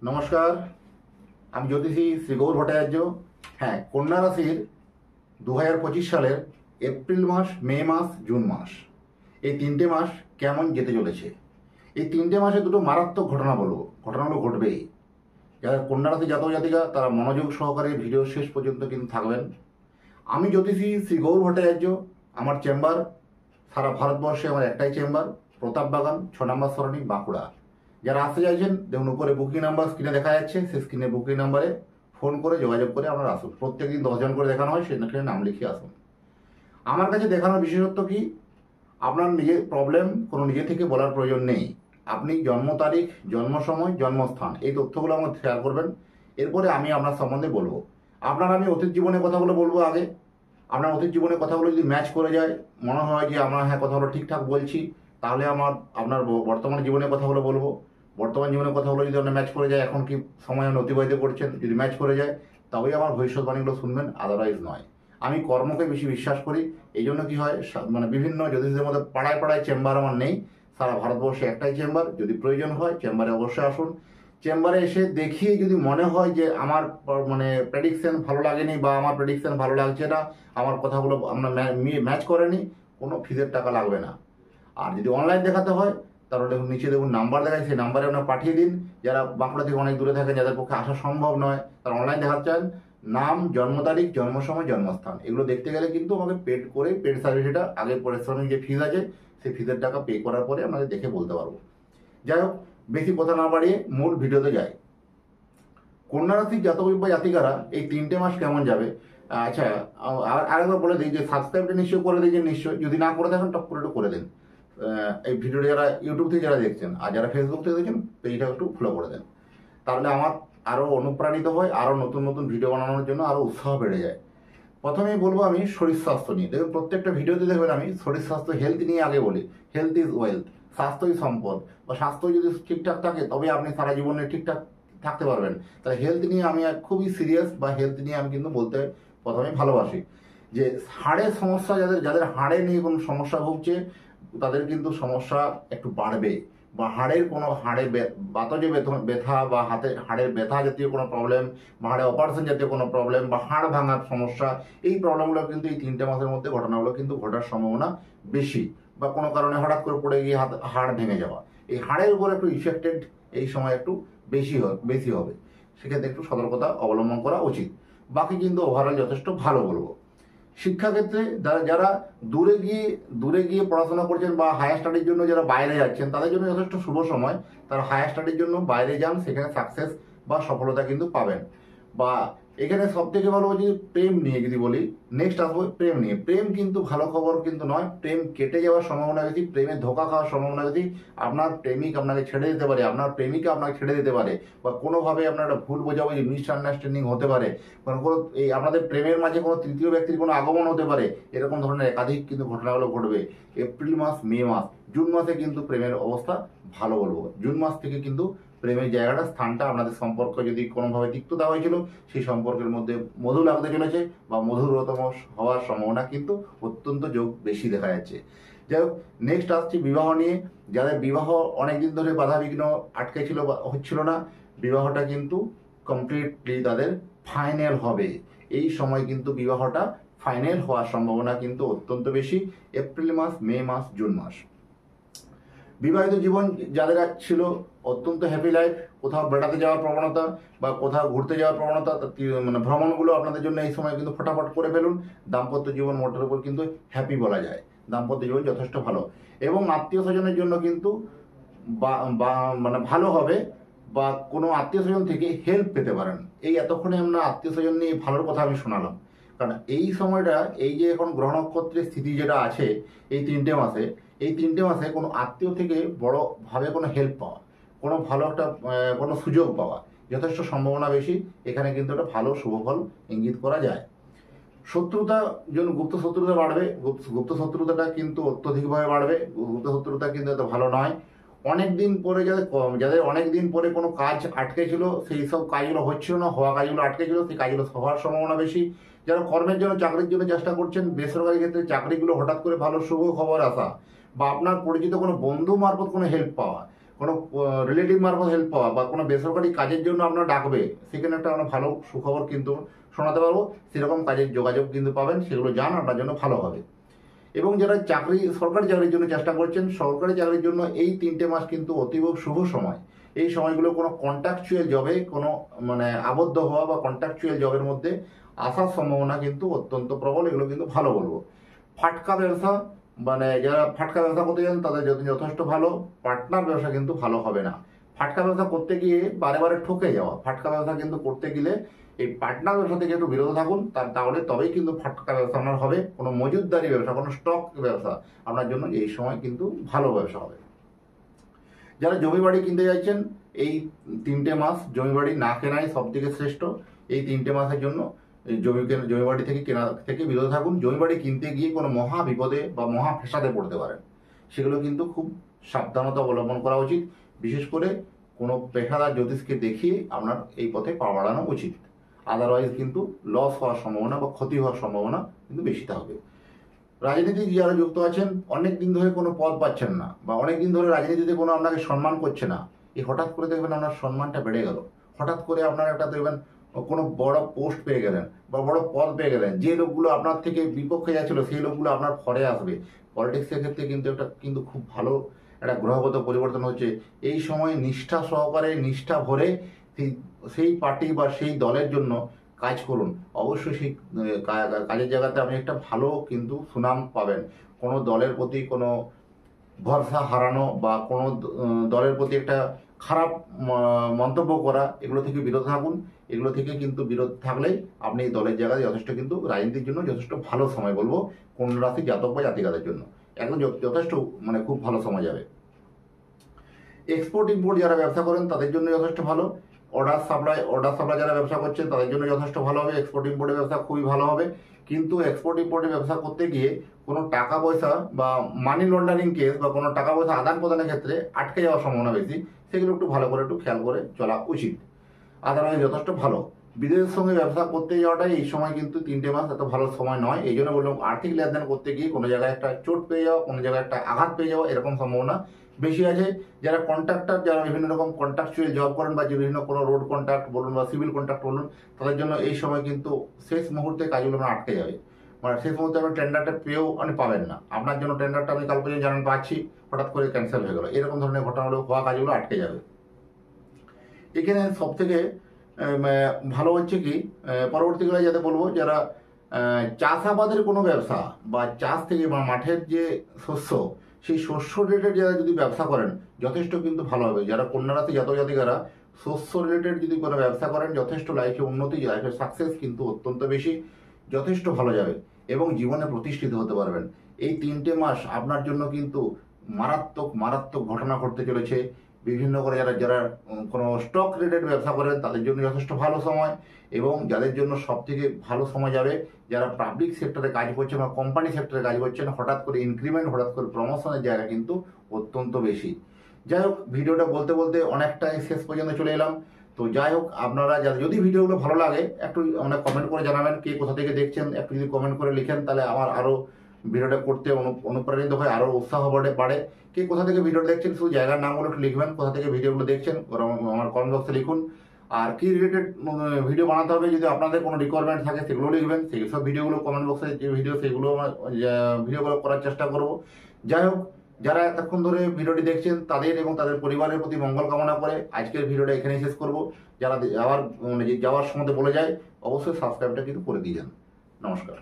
নমস্কার, আমি জ্যোতিষী শ্রী গৌর ভট্টাচার্য। হ্যাঁ, কন্যা রাশির 2025 সালের এপ্রিল মাস, মে মাস, জুন মাস, এই তিনটে মাস কেমন যেতে চলেছে। এই তিনটে মাসে দুটো মারাত্মক ঘটনা বলবো, ঘটনাগুলো ঘটবেই। যারা কন্যা রাশি জাতক জাতিকা তারা মনোযোগ সহকারে ভিডিও শেষ পর্যন্ত কিন্তু থাকবেন। আমি জ্যোতিষী শ্রী গৌর ভট্টাচার্য। আমার চেম্বার সারা ভারতবর্ষে আমার একটাই চেম্বার, প্রতাপবাগান 6 নম্বর সরণি, বাঁকুড়া। যারা আসতে চাইছেন দেখুন, উপরে বুকিং নাম্বার স্ক্রিনে দেখা যাচ্ছে, সেই স্ক্রিনে বুকিং নাম্বারে ফোন করে যোগাযোগ করে আপনারা আসুন। প্রত্যেকদিন 10 জন করে দেখানো হয়, সেখানে নাম লিখিয়ে আসুন। আমার কাছে দেখানোর বিশেষত্ব কি, আপনার নিজের প্রবলেম কোনো নিজে থেকে বলার প্রয়োজন নেই। আপনি জন্ম তারিখ, জন্ম সময়, জন্মস্থান এই তথ্যগুলো আমাকে শেয়ার করবেন। এরপরে আমি আপনার সম্বন্ধে বলবো। আমি অতীত জীবনের কথাগুলো বলবো আগে। আপনার অতীত জীবনের কথাগুলো যদি ম্যাচ করে যায়, মনে হয় যে আমরা হ্যাঁ কথাগুলো ঠিকঠাক বলছি, তাহলে আপনার বর্তমান জীবনের কথাগুলো বলবো। বর্তমান জীবনের কথাগুলো যদি আপনার ম্যাচ করে যায়, এখন কি সময় আপনি অতিবাহিত করছেন, যদি ম্যাচ করে যায়, তবেই আমার ভবিষ্যৎবাণীগুলো শুনবেন, আদারওয়াইজ নয়। আমি কর্মকে বেশি বিশ্বাস করি। এই জন্য কি হয়, বিভিন্ন জ্যোতিষীদের মধ্যে পাড়ায় পাড়ায় চেম্বার আমার নেই, সারা ভারতবর্ষে একটাই চেম্বার। যদি প্রয়োজন হয় চেম্বারে অবশ্যই আসুন। চেম্বারে এসে দেখিয়ে যদি মনে হয় যে আমার প্রেডিকশন ভালো লাগেনি বা আমার প্রেডিকশন ভালো লাগছে না, আমার কথাগুলো আপনার ম্যাচ করেনি, কোনো ফিজের টাকা লাগবে না। আর যদি অনলাইন দেখাতে হয়, তাহলে দেখুন নিচে দেখুন নাম্বার দেখায়, সেই নাম্বারে আপনার পাঠিয়ে দিন। যারা বাঁকুড়া থেকে অনেক দূরে থাকেন, যাদের পক্ষে আসা সম্ভব নয়, তারা অনলাইন দেখাতে চান, নাম, জন্ম তারিখ, জন্ম সময়, জন্মস্থান এগুলো দেখতে গেলে কিন্তু আমাকে পেড করে, পেড সার্ভিস, এটা আগে পরিশ্রমিক যে ফিজ আছে সেই ফিজের টাকা পে করার পরে আপনাদের দেখে বলতে পারবো। যাই হোক, বেশি কথা না বাড়িয়ে মূল ভিডিওতে যাই। কন্যা রাশির জাতক বা জাতিকারা এই তিনটে মাস কেমন যাবে। আচ্ছা, আরেকবার বলে দিই যে সাবস্ক্রাইবটা নিশ্চয়ই করে দিয়েছেন, নিশ্চয়ই। যদি না করে থাকেন টপ করে একটু করে দিন। এই ভিডিওটা যারা ইউটিউব থেকে যারা দেখছেন, আর যারা ফেসবুক থেকে দেখছেন, পেজটা একটু ফলো করে দেন। তাহলে আমার আরও অনুপ্রাণিত হয়, আরও নতুন নতুন ভিডিও বানানোর জন্য আরও উৎসাহ বেড়ে যায়। প্রথমেই বলবো আমি শরীর স্বাস্থ্য নিয়ে। দেখবেন প্রত্যেকটা ভিডিওতে দেখবেন আমি শরীর স্বাস্থ্য, হেলথ নিয়ে আগে বলি। হেলথ ইজ ওয়েলথ, স্বাস্থ্যই সম্পদ। বা স্বাস্থ্য যদি ঠিকঠাক থাকে তবে আপনি সারা জীবনে ঠিকঠাক থাকতে পারবেন। তাই হেলথ নিয়ে আমি খুবই সিরিয়াস, বা হেলথ নিয়ে আমি কিন্তু বলতে প্রথমে ভালোবাসি। যে হাড়ের সমস্যা, যাদের হাড়ে নিয়ে কোনো সমস্যা ভুগছে, তাদের কিন্তু সমস্যা একটু বাড়বে। বা হাড়ে বাতজে ব্যথা, বা হাড়ের ব্যথা জাতীয় কোনো প্রবলেম, বা হাড়ে অপারেশন জাতীয় কোনো প্রবলেম, বা হাড় ভাঙার সমস্যা, এই প্রবলেমগুলো কিন্তু এই 3টে মাসের মধ্যে ঘটনাগুলো কিন্তু ঘটার সম্ভাবনা বেশি। বা কোনো কারণে হঠাৎ করে পড়ে গিয়ে হাড় ভেঙে যাওয়া, এই হাড়ের উপর একটু ইফেক্টেড এই সময় একটু বেশি হবে। সেক্ষেত্রে একটু সতর্কতা অবলম্বন করা উচিত। বাকি কিন্তু ওভারঅল যথেষ্ট ভালো বলবো। শিক্ষাক্ষেত্রে যারা দূরে গিয়ে পড়াশোনা করছেন, বা হায়ার স্টাডির জন্য যারা বাইরে যাচ্ছেন, তাদের জন্য যথেষ্ট শুভ সময়। তারা হায়ার স্টাডির জন্য বাইরে যান, সেখানে সাকসেস বা সফলতা কিন্তু পাবেন। বা এখানে সব থেকে ভালো যদি প্রেম নিয়ে যদি বলি, নেক্সট আসবো প্রেম নিয়ে। প্রেম কিন্তু ভালো খবর কিন্তু নয়, প্রেম কেটে যাওয়ার সম্ভাবনা বেশি, প্রেমে ধোঁকা খাওয়ার সম্ভাবনা বেশি। আপনার প্রেমিক আপনাকে ছেড়ে দিতে পারে, আপনার প্রেমিকা আপনাকে ছেড়ে দিতে পারে, বা কোনোভাবে আপনার একটা ভুল বোঝাবুঝি, মিসআন্ডারস্ট্যান্ডিং হতে পারে। এই আপনাদের প্রেমের মাঝে কোনো তৃতীয় ব্যক্তির কোনো আগমন হতে পারে। এরকম ধরনের একাধিক কিন্তু ঘটনাগুলো ঘটবে এপ্রিল মাস, মে মাস। জুন মাসে কিন্তু প্রেমের অবস্থা ভালো বলবো। জুন মাস থেকে কিন্তু প্রেমের জায়গাটা, স্থানটা, আপনাদের সম্পর্ক যদি কোনোভাবে তিক্ততা হয়েছিল, সেই সম্পর্কের মধ্যে মধু লাগতে চলেছে, বা মধুরতম হওয়ার সম্ভাবনা কিন্তু অত্যন্ত যোগ বেশি দেখা যাচ্ছে। যাই হোক, নেক্সট আসছি বিবাহ নিয়ে। যাদের বিবাহ অনেকদিন ধরে বাধাবিঘ্ন আটকে ছিল বা হচ্ছিল না, বিবাহটা কিন্তু কমপ্লিটলি তাদের ফাইনাল হবে। এই সময় কিন্তু বিবাহটা ফাইনাল হওয়ার সম্ভাবনা কিন্তু অত্যন্ত বেশি, এপ্রিল মাস, মে মাস, জুন মাস। বিবাহিত জীবন যাদের ছিল, অত্যন্ত হ্যাপি লাইফ। কোথাও বেড়াতে যাওয়ার প্রবণতা বা কোথাও ঘুরতে যাওয়ার প্রবণতা, ভ্রমণগুলো আপনাদের জন্য এই সময় কিন্তু ফটাফট করে ফেলুন। দাম্পত্য জীবন মোটের উপর কিন্তু হ্যাপি বলা যায়, দাম্পত্য জীবন যথেষ্ট ভালো। এবং আত্মীয় স্বজনের জন্য কিন্তু ভালো হবে, বা কোনো আত্মীয় স্বজন থেকে হেল্প পেতে পারেন। এই এতক্ষণে আমরা আত্মীয় স্বজন নিয়ে ভালোর কথা আমি শোনালাম। কারণ এই সময়টা, এই যে এখন গ্রহ নক্ষত্রের স্থিতি যেটা আছে, এই 3টে মাসে কোনো আত্মীয় থেকে বড়ভাবে কোনো হেল্প পাওয়া, কোনো ভালো একটা কোনো সুযোগ পাওয়া যথেষ্ট সম্ভাবনা বেশি। এখানে কিন্তু একটা ভালো শুভফল ইঙ্গিত করা যায়। শত্রুতা জন্য গুপ্ত শত্রুতা বাড়বে। গুপ্ত শত্রুতাটা কিন্তু অত্যধিকভাবে বাড়বে। গুপ্ত শত্রুতা কিন্তু এত ভালো নয়। অনেকদিন পরে যাদের অনেকদিন পরে কোনো কাজ আটকে ছিল, সেই সব কাজগুলো হচ্ছিল না, হওয়া কাজগুলো আটকে ছিল, সেই কাজগুলো হওয়ার সম্ভাবনা বেশি। যারা কর্মের জন্য, চাকরির জন্য চেষ্টা করছেন, বেসরকারি ক্ষেত্রে চাকরিগুলো হঠাৎ করে ভালো শুভ খবর আসা, বা আপনার পরিচিত কোনো বন্ধু মারফত কোনো হেল্প পাওয়া, কোনো রিলেটিভ মারফত হেল্প পাওয়া বা কোনো বেসরকারি কাজের জন্য আপনার ডাকবে, সেখানে একটা আমরা ভালো সুখবর কিন্তু শোনাতে পারবো। সেরকম কাজের যোগাযোগ কিন্তু পাবেন, সেগুলো যান, আপনার জন্য ভালো হবে। এবং যারা সরকারি চাকরির জন্য চেষ্টা করছেন, সরকারি চাকরির জন্য এই 3টে মাস কিন্তু অতীব শুভ সময়। এই সময়গুলো কোনো কন্ট্রাকচুয়াল জবে কোনো আবদ্ধ হওয়া বা কন্ট্রাকচুয়াল জবের মধ্যে আসার সম্ভাবনা কিন্তু অত্যন্ত প্রবল, এগুলো কিন্তু ভালো বলবো। ফাটকা ব্যবসা যারা ফাটকা ব্যবসা করতে যান তাদের যথেষ্ট ভালো, পার্টনার ব্যবসা কিন্তু ভালো হবে না। ফাটকা ব্যবসা করতে গিয়ে বারে বারে ঠকে যাওয়া, ফাটকা ব্যবসা কিন্তু করতে গেলে এই পার্টনার ব্যবসা থেকে একটু বিরত থাকুন, তাহলে তবেই কিন্তু ফাটকা ব্যবসা আপনার হবে। কোনো মজুতদারি ব্যবসা, কোনো স্টক ব্যবসা আপনার জন্য এই সময় কিন্তু ভালো ব্যবসা হবে। যারা জমি বাড়ি কিনতে যাচ্ছেন, এই 3টে মাস জমি বাড়ি না কেনাই সব থেকে শ্রেষ্ঠ। এই 3টে মাসের জন্য জমি বাড়ি কেনা থেকে বিরত থাকুন। জমি বাড়ি কিনতে গিয়ে কোনো মহা বিপদে বা মহা ফেসাদে পড়তে পারেন, সেগুলো কিন্তু খুব সাবধানতা অবলম্বন করা উচিত। বিশেষ করে কোনো পেশাদার জ্যোতিষকে দেখিয়ে আপনার এই পথে পা বাড়ানো উচিত। আদারওয়াইজ কিন্তু লস হওয়ার সম্ভাবনা বা ক্ষতি হওয়ার সম্ভাবনা কিন্তু বেশি থাকবে। রাজনীতি যারা যুক্ত আছেন, অনেক দিন ধরে কোনো পদ পাচ্ছেন না বা অনেক দিন ধরে রাজনীতিতে কোনো আপনাকে সম্মান করছে না, এই হঠাৎ করে দেখবেন আপনার সম্মানটা বেড়ে গেল। হঠাৎ করে আপনার একটা দেখবেন কোনো বড় পোস্ট পেয়ে গেলেন বা বড় পদ পেয়ে গেলেন। যে লোকগুলো আপনার থেকে বিপক্ষে যাচ্ছিল সেই লোকগুলো আপনার ফরে আসবে। পলিটিক্সের ক্ষেত্রে কিন্তু এটা কিন্তু খুব ভালো একটা গ্রহগত পরিবর্তন হচ্ছে। এই সময় নিষ্ঠা সহকারে, নিষ্ঠা ভরে সেই পার্টি বা সেই দলের জন্য কাজ করুন। অবশ্যই সেই কাজের জায়গাতে আপনি একটা ভালো কিন্তু সুনাম পাবেন। কোনো দলের প্রতি কোনো ভরসা হারানো বা কোনো দলের প্রতি একটা খারাপ মন্তব্য করা, এগুলো থেকে বিরত থাকুন। এগুলো থেকে কিন্তু বিরত থাকলেই আপনি এই দলের জায়গায় যথেষ্ট কিন্তু রাজনীতির জন্য যথেষ্ট ভালো সময় বলবো। কোন রাশি জাতক বা জাতিকাদের জন্য একদম যথেষ্ট খুব ভালো সময় যাবে। এক্সপোর্ট ইম্পোর্ট যারা ব্যবসা করেন তাদের জন্য যথেষ্ট ভালো। অর্ডার সাপ্লাই যারা ব্যবসা করছেন তাদের জন্য যথেষ্ট ভালো হবে। এক্সপোর্ট ইম্পোর্টের ব্যবসা খুবই ভালো হবে। কিন্তু এক্সপোর্ট ইম্পোর্টের ব্যবসা করতে গিয়ে কোনো টাকা পয়সা বা মানি লন্ডারিং কেস বা কোনো টাকা পয়সা আদান প্রদানের ক্ষেত্রে আটকে যাওয়ার সম্ভাবনা বেশি, সেগুলো একটু ভালো করে একটু খেয়াল করে চলা উচিত। আদারওয়াইজ যথেষ্ট ভালো। বিদেশের সঙ্গে ব্যবসা করতে যাওয়াটাই এই সময় কিন্তু 3টে মাস এত ভালো সময় নয়। এই জন্য বললাম, আর্থিক লেনদেন করতে গিয়ে কোনো জায়গায় একটা চোট পেয়ে যাওয়া, কোনো জায়গায় একটা আঘাত পেয়ে যাওয়া, এরকম সম্ভাবনা বেশি আছে। যারা কন্ট্রাক্টর, যারা বিভিন্ন রকম কন্ট্রাকচুয়াল জব করেন বা যে বিভিন্ন কোনো রোড কন্ট্রাক্ট বলুন বা সিভিল কন্ট্রাক্ট বলুন, তাদের জন্য এই সময় কিন্তু শেষ মুহূর্তে কাজগুলো আটকে যাবে। শেষ মুহূর্তে আপনি টেন্ডারটা পেয়েও পাবেন না। আপনার জন্য টেন্ডারটা আমি কাল পর্যন্ত জানেন পাচ্ছি, হঠাৎ করে ক্যান্সেল হয়ে গেল, এরকম ধরনের ঘটনাগুলো হওয়া কাজগুলো আটকে যাবে। এখানে সব থেকে ভালো হচ্ছে কি, পরবর্তীকালে যাতে বলবো, যারা চাষাবাদের কোনো ব্যবসা বা চাষ থেকে বা মাঠের যে শস্য, সেই শস্য রিলেটেড যারা যদি ব্যবসা করেন যথেষ্ট কিন্তু ভালো হবে। যারা কন্যা রাশি জাতক জাতিকারা শস্য রিলেটেড যদি কোনো ব্যবসা করেন, যথেষ্ট লাইফে উন্নতি, লাইফে সাকসেস কিন্তু অত্যন্ত বেশি, যথেষ্ট ভালো যাবে এবং জীবনে প্রতিষ্ঠিত হতে পারবেন। এই 3টে মাস আপনার জন্য কিন্তু মারাত্মক ঘটনা ঘটতে চলেছে। বিভিন্ন করে যারা কোনো স্টক রিলেটেড ব্যবসা করেন তাদের জন্য যথেষ্ট ভালো সময়, এবং যাদের জন্য সব থেকে ভালো সময় যাবে যারা পাবলিক সেক্টরে কাজ করছেন বা কোম্পানি সেক্টরে কাজ করছেন, হঠাৎ করে ইনক্রিমেন্ট, হঠাৎ করে প্রমোশনের জায়গা কিন্তু অত্যন্ত বেশি। যাই হোক, ভিডিওটা বলতে বলতে অনেকটাই শেষ পর্যন্ত চলে এলাম। তো যাই হোক, আপনারা যদি ভিডিওগুলো ভালো লাগে একটু কমেন্ট করে জানাবেন, কে কোথা থেকে দেখছেন। একটু যদি কমেন্ট করে লিখেন তাহলে আমার আরও ভিডিওটা করতে অনুপ্রাণিত হয়, আরও উৎসাহ বাড়ে। কে কোথা থেকে ভিডিও দেখছেন শুধু জায়গার নামগুলো একটু লিখবেন, কোথা থেকে ভিডিওগুলো দেখছেন আমার কমেন্ট বক্সে লিখুন। আর কি রিলেটেড ভিডিও বানাতে হবে, যদি আপনাদের কোনো রিকোয়ারমেন্ট থাকে সেগুলো লিখবেন, সেই সব ভিডিওগুলো কমেন্ট বক্সে যে সেগুলো ভিডিওগুলো করার চেষ্টা করব। যাই হোক, যারা এতক্ষণ ধরে ভিডিওটি দেখছেন তাদের এবং তাদের পরিবারের প্রতি মঙ্গল কামনা করে আজকের ভিডিওটা এখানেই শেষ করব। যারা যাওয়ার সময় বলে যায় অবশ্যই সাবস্ক্রাইবটা কিন্তু করে দিয়ে যান। নমস্কার।